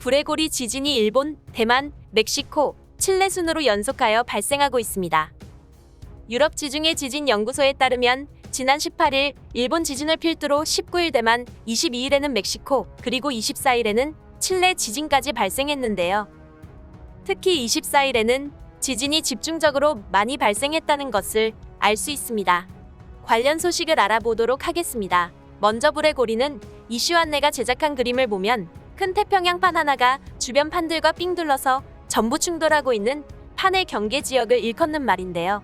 불의 고리 지진이 일본, 대만, 멕시코, 칠레 순으로 연속하여 발생하고 있습니다. 유럽 지중해 지진 연구소에 따르면 지난 18일 일본 지진을 필두로 19일 대만, 22일에는 멕시코, 그리고 24일에는 칠레 지진까지 발생했는데요. 특히 24일에는 지진이 집중적으로 많이 발생했다는 것을 알 수 있습니다. 관련 소식을 알아보도록 하겠습니다. 먼저 불의 고리는 이슈안내가 제작한 그림을 보면 큰 태평양판 하나가 주변 판들과 삥 둘러서 전부 충돌하고 있는 판의 경계 지역을 일컫는 말인데요.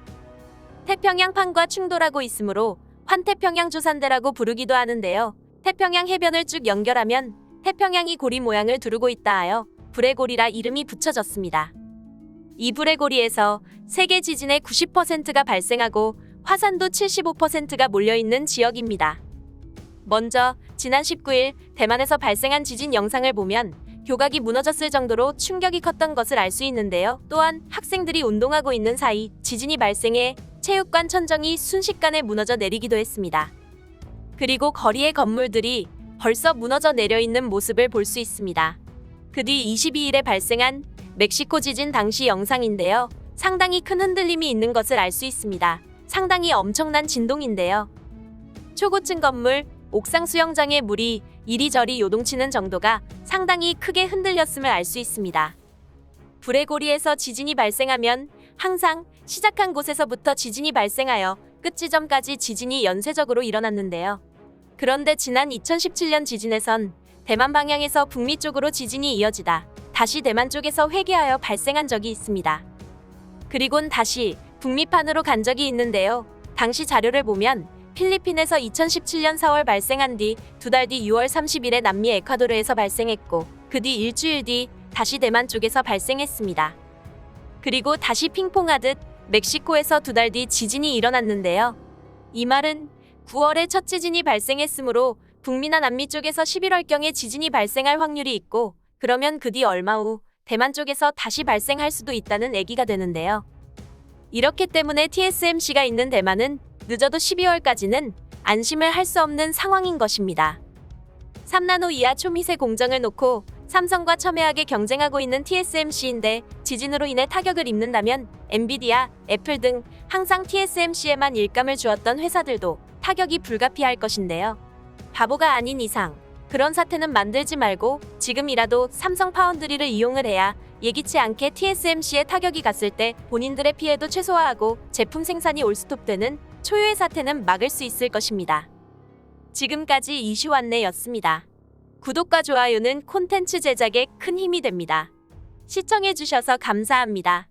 태평양판과 충돌하고 있으므로 환태평양 조산대라고 부르기도 하는데요. 태평양 해변을 쭉 연결하면 태평양이 고리 모양을 두르고 있다 하여 불의 고리라 이름이 붙여졌습니다. 이 불의 고리에서 세계 지진의 90%가 발생하고 화산도 75%가 몰려있는 지역입니다. 먼저 지난 19일 대만에서 발생한 지진 영상을 보면 교각이 무너졌을 정도로 충격이 컸던 것을 알 수 있는데요. 또한 학생들이 운동하고 있는 사이 지진이 발생해 체육관 천정이 순식간에 무너져 내리기도 했습니다. 그리고 거리의 건물들이 벌써 무너져 내려 있는 모습을 볼 수 있습니다. 그 뒤 22일에 발생한 멕시코 지진 당시 영상인데요. 상당히 큰 흔들림이 있는 것을 알 수 있습니다. 상당히 엄청난 진동인데요. 초고층 건물, 옥상 수영장의 물이 이리저리 요동치는 정도가 상당히 크게 흔들렸음을 알 수 있습니다. 불의 고리에서 지진이 발생하면 항상 시작한 곳에서부터 지진이 발생하여 끝 지점까지 지진이 연쇄적으로 일어났는데요. 그런데 지난 2017년 지진에선 대만 방향에서 북미 쪽으로 지진이 이어지다 다시 대만 쪽에서 회귀하여 발생한 적이 있습니다. 그리곤 다시 북미판으로 간 적이 있는데요. 당시 자료를 보면 필리핀에서 2017년 4월 발생한 뒤 2달 뒤 6월 30일에 남미 에콰도르에서 발생했고 그 뒤 일주일 뒤 다시 대만 쪽에서 발생했습니다. 그리고 다시 핑퐁하듯 멕시코에서 2달 뒤 지진이 일어났는데요. 이 말은 9월에 첫 지진이 발생했으므로 북미나 남미 쪽에서 11월경에 지진이 발생할 확률이 있고 그러면 그 뒤 얼마 후 대만 쪽에서 다시 발생할 수도 있다는 얘기가 되는데요. 이렇기 때문에 TSMC가 있는 대만은 늦어도 12월까지는 안심을 할 수 없는 상황인 것입니다. 3나노 이하 초미세 공정을 놓고 삼성과 첨예하게 경쟁하고 있는 TSMC인데 지진으로 인해 타격을 입는다면 엔비디아, 애플 등 항상 TSMC에만 일감을 주었던 회사들도 타격이 불가피할 것인데요. 바보가 아닌 이상 그런 사태는 만들지 말고 지금이라도 삼성 파운드리를 이용을 해야 예기치 않게 TSMC에 타격이 갔을 때 본인들의 피해도 최소화하고 제품 생산이 올스톱되는 초유의 사태는 막을 수 있을 것입니다. 지금까지 이슈 안내였습니다. 구독과 좋아요는 콘텐츠 제작에 큰 힘이 됩니다. 시청해주셔서 감사합니다.